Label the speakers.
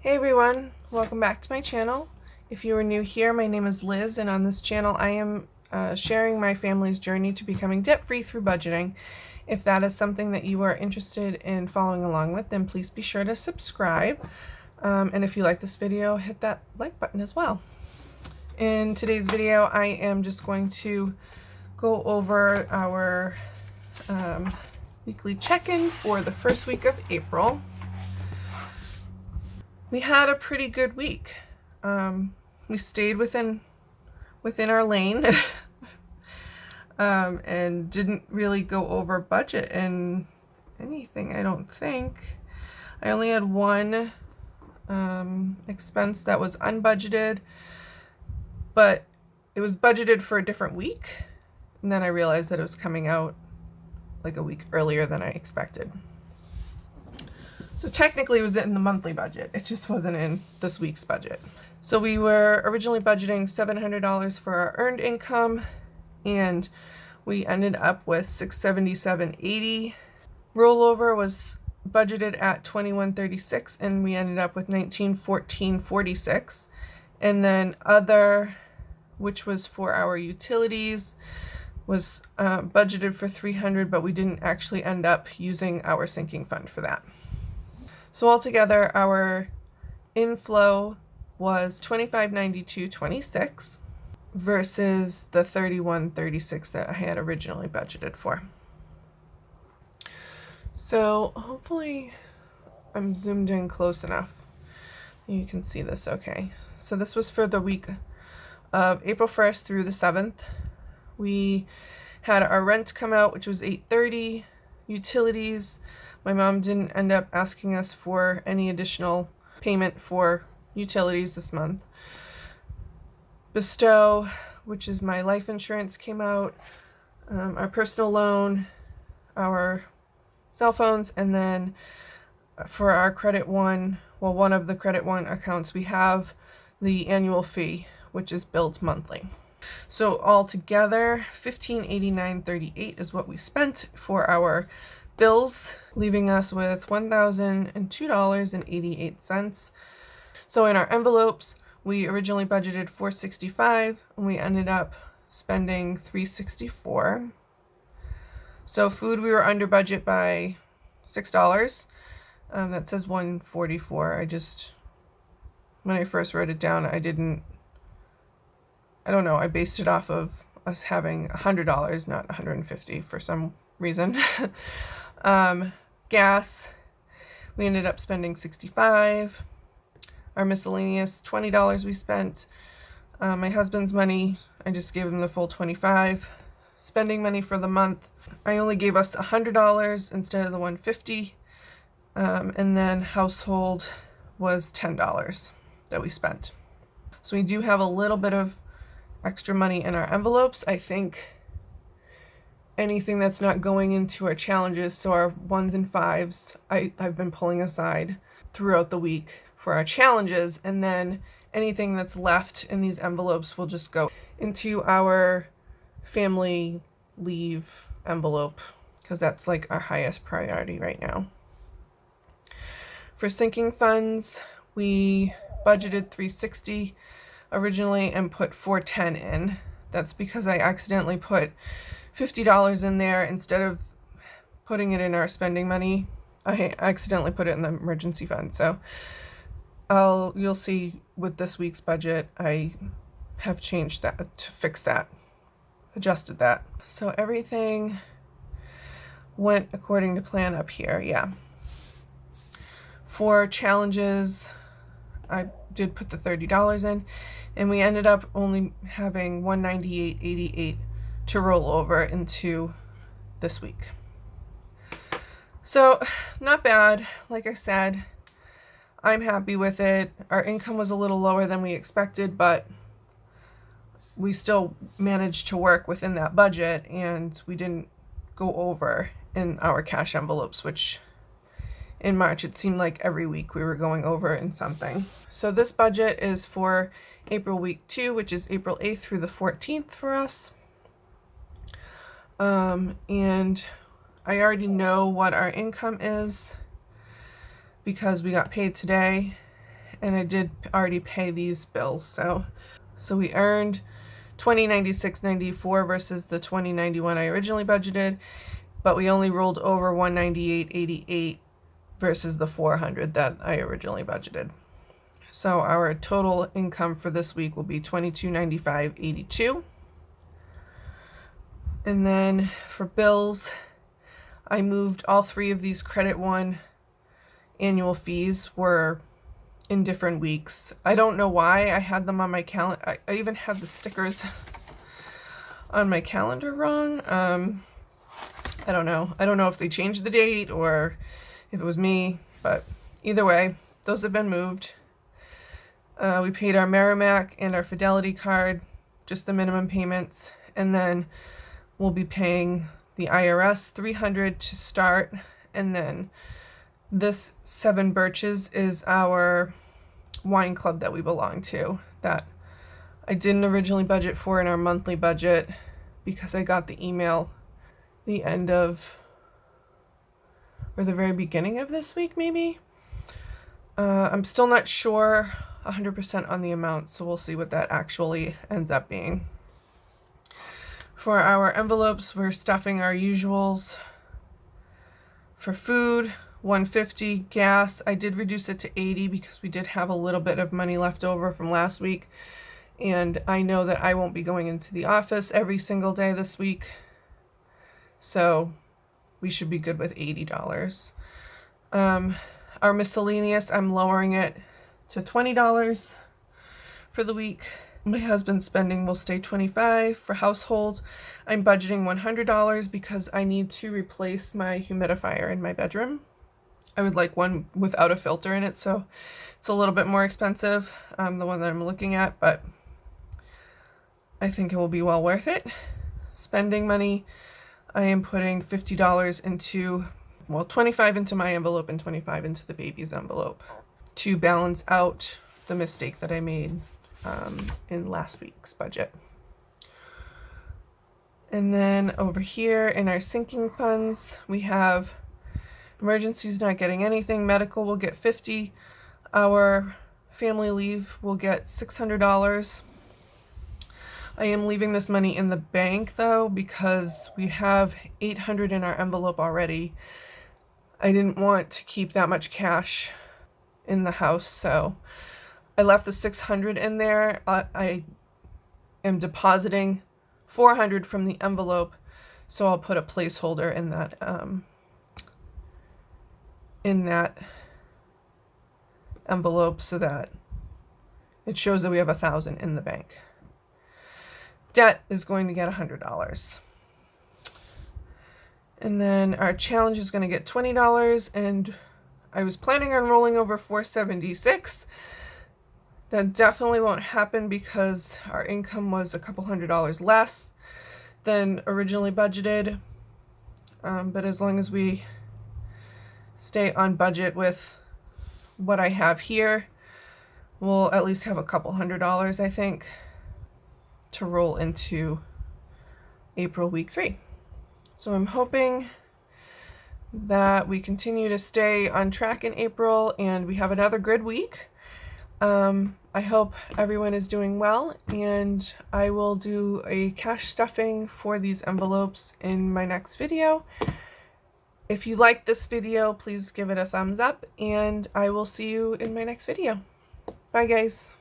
Speaker 1: Hey everyone, welcome back to my channel. If you are new here, my name is Liz, and on this channel I am sharing my family's journey to becoming debt-free through budgeting. If that is something that you are interested in following along with, then please be sure to subscribe. And if you like this video, hit that like button as well. In today's video, I am just going to go over our weekly check-in for the first week of April. We had a pretty good week. We stayed within our lane and didn't really go over budget in anything, I don't think. I only had one expense that was unbudgeted, but it was budgeted for a different week, and then I realized that it was coming out like a week earlier than I expected. So technically it was in the monthly budget, it just wasn't in this week's budget. So we were originally budgeting $700 for our earned income, and we ended up with $677.80. Rollover was budgeted at $21.36, and we ended up with $1914.46. And then other, which was for our utilities, was budgeted for $300, but we didn't actually end up using our sinking fund for that. So altogether, our inflow was $25.92.26 versus the $31.36 that I had originally budgeted for. So hopefully I'm zoomed in close enough. You can see this okay. So this was for the week of April 1st through the 7th. We had our rent come out, which was $830. Utilities, my mom didn't end up asking us for any additional payment for utilities this month. Bestow, which is my life insurance, came out. Our personal loan, our cell phones, and then for our Credit One, well, one of the Credit One accounts, we have the annual fee, which is billed monthly. So altogether, $1589.38 is what we spent for our bills, leaving us with $1,002.88. So in our envelopes, we originally budgeted $465, and we ended up spending $364. So food, we were under budget by $6. That says $144. When I first wrote it down, I don't know, I based it off of us having $100, not $150 for some reason. Gas, we ended up spending $65. Our miscellaneous, $20 we spent. My husband's money, I just gave him the full $25. Spending money for the month, I only gave us $100 instead of the $150. And then household was $10 that we spent. So we do have a little bit of extra money in our envelopes. I think anything that's not going into our challenges, so our 1s and 5s, I've been pulling aside throughout the week for our challenges, and then anything that's left in these envelopes will just go into our family leave envelope, because that's like our highest priority right now. For sinking funds, we budgeted $360 originally and put $410 in. That's because I accidentally put $50 in there instead of putting it in our spending money. I accidentally put it in the emergency fund. So you'll see with this week's budget, I have changed that to fix that, adjusted that. So everything went according to plan up here, yeah. For challenges, I did put the $30 in, and we ended up only having $198.88 to roll over into this week. So not bad. Like I said, I'm happy with it. Our income was a little lower than we expected, but we still managed to work within that budget, and we didn't go over in our cash envelopes, which in March, it seemed like every week we were going over in something. So this budget is for April week 2, which is April 8th through the 14th for us. And I already know what our income is because we got paid today. and I did already pay these bills. So we earned $20.96.94 versus the $20.91 I originally budgeted, but we only rolled over $198.88 versus the $400 that I originally budgeted. So our total income for this week will be $22.95.82. And then for bills, I moved all three of these Credit One annual fees were in different weeks. I don't know why I had them on my calendar. I even had the stickers on my calendar wrong. I don't know. I don't know if they changed the date or if it was me, but either way, those have been moved. We paid our Merrimack and our Fidelity card, just the minimum payments, and then we'll be paying the IRS $300 to start, and then this Seven Birches is our wine club that we belong to that I didn't originally budget for in our monthly budget because I got the email the end of, or the very beginning of this week maybe. I'm still not sure 100% on the amount, so we'll see what that actually ends up being. For our envelopes, we're stuffing our usuals. For food, $150. Gas, I did reduce it to $80 because we did have a little bit of money left over from last week, and I know that I won't be going into the office every single day this week, so we should be good with $80. Our miscellaneous, I'm lowering it to $20 for the week. My husband's spending will stay $25. For household, I'm budgeting $100 because I need to replace my humidifier in my bedroom. I would like one without a filter in it, so it's a little bit more expensive, the one that I'm looking at, but I think it will be well worth it. Spending money, I am putting $50 into, well, $25 into my envelope and $25 into the baby's envelope to balance out the mistake that I made in last week's budget. And then over here in our sinking funds, we have emergencies not getting anything, medical will get $50, our family leave will get $600. I am leaving this money in the bank though because we have $800 in our envelope already. I didn't want to keep that much cash in the house, so I left the $600 in there. I am depositing $400 from the envelope, so I'll put a placeholder in that envelope so that it shows that we have $1,000 in the bank. Debt is going to get $100. And then our challenge is going to get $20, and I was planning on rolling over $476. That definitely won't happen because our income was a couple $100 less than originally budgeted. But as long as we stay on budget with what I have here, we'll at least have a couple $100, I think, to roll into April week 3. So I'm hoping that we continue to stay on track in April and we have another good week. I hope everyone is doing well, and I will do a cash stuffing for these envelopes in my next video. If you like this video, please give it a thumbs up, and I will see you in my next video. Bye, guys.